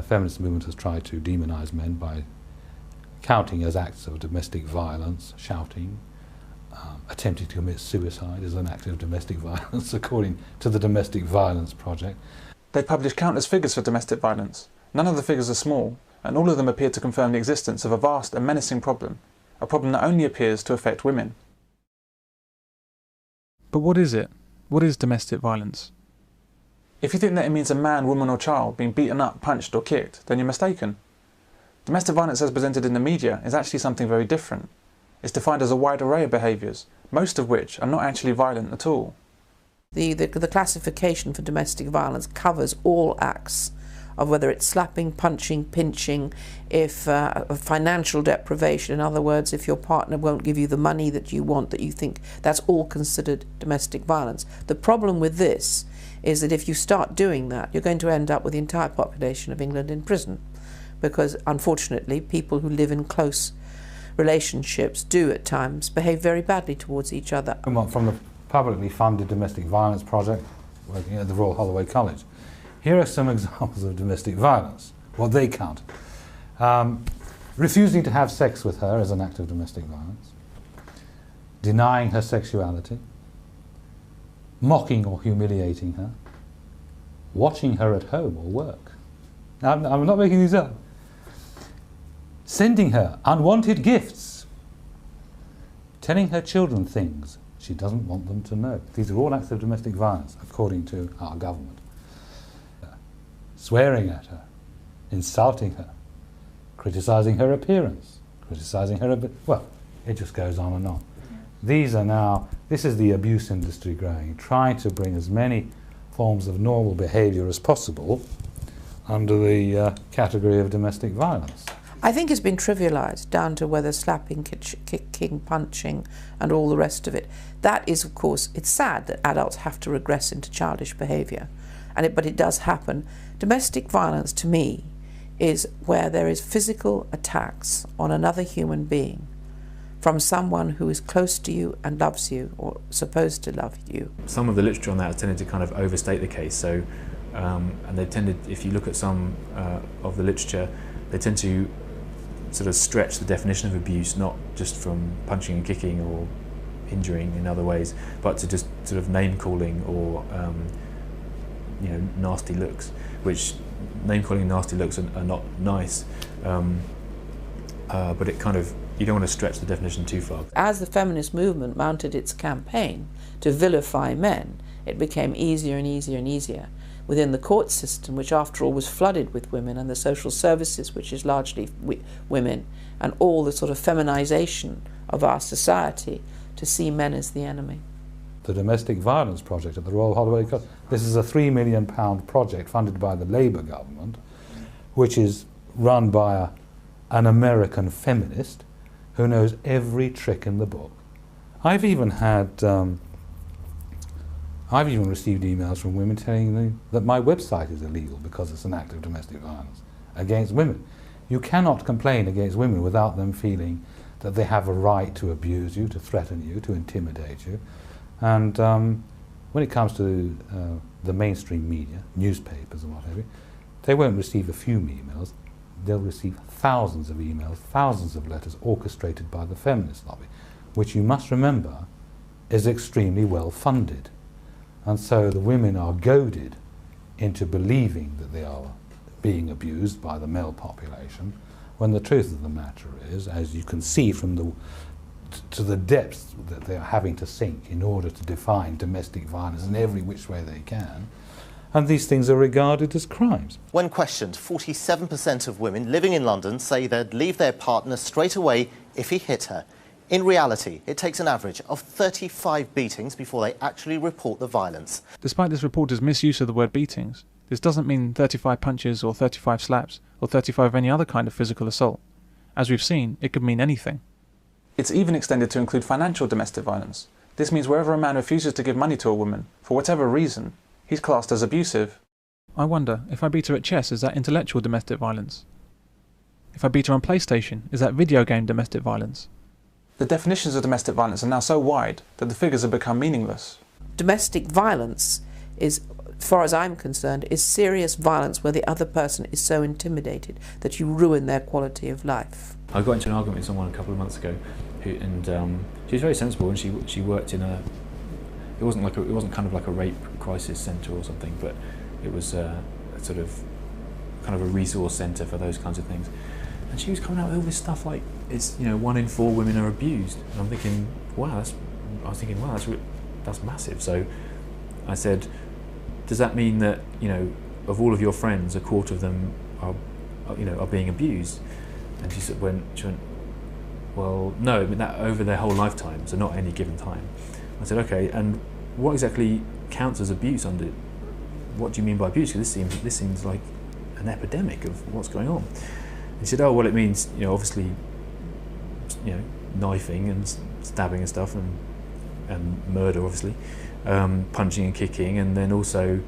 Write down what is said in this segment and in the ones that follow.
feminist movement has tried to demonise men by counting as acts of domestic violence, shouting, attempting to commit suicide as an act of domestic violence, according to the Domestic Violence Project. They publish countless figures for domestic violence. None of the figures are small, and all of them appear to confirm the existence of a vast and menacing problem, a problem that only appears to affect women. But what is it? What is domestic violence? If you think that it means a man, woman or child being beaten up, punched or kicked, then you're mistaken. Domestic violence as presented in the media is actually something very different. It's defined as a wide array of behaviours, most of which are not actually violent at all. The classification for domestic violence covers all acts of whether it's slapping, punching, pinching, if financial deprivation, in other words, if your partner won't give you the money that you want, that you think, that's all considered domestic violence. The problem with this is that if you start doing that, you're going to end up with the entire population of England in prison, because unfortunately people who live in close relationships do at times behave very badly towards each other. From the publicly funded Domestic Violence Project, working at the Royal Holloway College, here are some examples of domestic violence, what they count. Refusing to have sex with her as an act of domestic violence, denying her sexuality, mocking or humiliating her, watching her at home or work. Now, I'm not making these up. Sending her unwanted gifts, telling her children things she doesn't want them to know. These are all acts of domestic violence, according to our government. Swearing at her, insulting her, criticising her appearance, criticising her... Well, it just goes on and on. These are now... This is the abuse industry growing, trying to bring as many forms of normal behaviour as possible under the category of domestic violence. I think it's been trivialised down to whether slapping, kicking, punching and all the rest of it. That is, of course, it's sad that adults have to regress into childish behaviour, but it does happen. Domestic violence, to me, is where there is physical attacks on another human being from someone who is close to you and loves you, or supposed to love you. Some of the literature on that has tended to kind of overstate the case, so, and they've tended, if you look at some of the literature, they tend to sort of stretch the definition of abuse, not just from punching and kicking or injuring in other ways, but to just sort of name calling or nasty looks, which name calling and nasty looks are not nice, but it kind of, you don't want to stretch the definition too far. As the feminist movement mounted its campaign to vilify men, it became easier and easier and easier within the court system, which after all was flooded with women, and the social services, which is largely women, and all the sort of feminisation of our society, to see men as the enemy. The Domestic Violence Project at the Royal Holloway College, this is a £3 million project funded by the Labour government, which is run by an American feminist who knows every trick in the book. I've even received emails from women telling me that my website is illegal because it's an act of domestic violence against women. You cannot complain against women without them feeling that they have a right to abuse you, to threaten you, to intimidate you. And when it comes to the mainstream media, newspapers and what have you, they won't receive a few emails, they'll receive thousands of emails, thousands of letters orchestrated by the feminist lobby, which you must remember is extremely well funded. And so the women are goaded into believing that they are being abused by the male population, when the truth of the matter is, as you can see from to the depths that they are having to sink in order to define domestic violence in every which way they can, and these things are regarded as crimes. When questioned, 47% of women living in London say they'd leave their partner straight away if he hit her. In reality, it takes an average of 35 beatings before they actually report the violence. Despite this reporter's misuse of the word beatings, this doesn't mean 35 punches or 35 slaps or 35 of any other kind of physical assault. As we've seen, it could mean anything. It's even extended to include financial domestic violence. This means wherever a man refuses to give money to a woman, for whatever reason, he's classed as abusive. I wonder, if I beat her at chess, is that intellectual domestic violence? If I beat her on PlayStation, is that video game domestic violence? The definitions of domestic violence are now so wide that the figures have become meaningless. Domestic violence is as far as I'm concerned, is serious violence where the other person is so intimidated that you ruin their quality of life. I got into an argument with someone a couple of months ago, and she was very sensible, and she worked in a. It wasn't kind of like a rape crisis centre or something, but it was a sort of kind of a resource centre for those kinds of things. And she was coming out with all this stuff like it's 1 in 4 women are abused, and I'm thinking, wow, that's massive. So I said, does that mean that of all of your friends, a quarter of them are being abused? And she went, well, no, I mean that over their whole lifetime, so not any given time. I said, okay, and what exactly counts as abuse under? What do you mean by abuse? Because this seems like an epidemic of what's going on. And she said, oh, well, it means obviously, knifing and stabbing and stuff, and murder, obviously, punching and kicking, and then also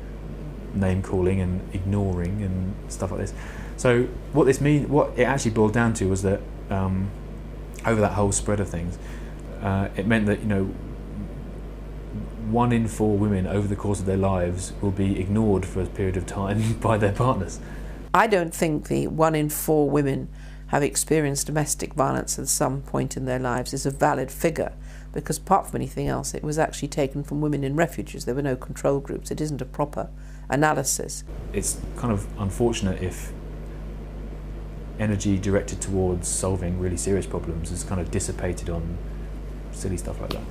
name calling and ignoring and stuff like this. So what it actually boiled down to was that over that whole spread of things, it meant that 1 in 4 women over the course of their lives will be ignored for a period of time by their partners. I don't think the 1 in 4 women have experienced domestic violence at some point in their lives is a valid figure, because apart from anything else, it was actually taken from women in refuges. There were no control groups. It isn't a proper analysis. It's kind of unfortunate if energy directed towards solving really serious problems is kind of dissipated on silly stuff like that.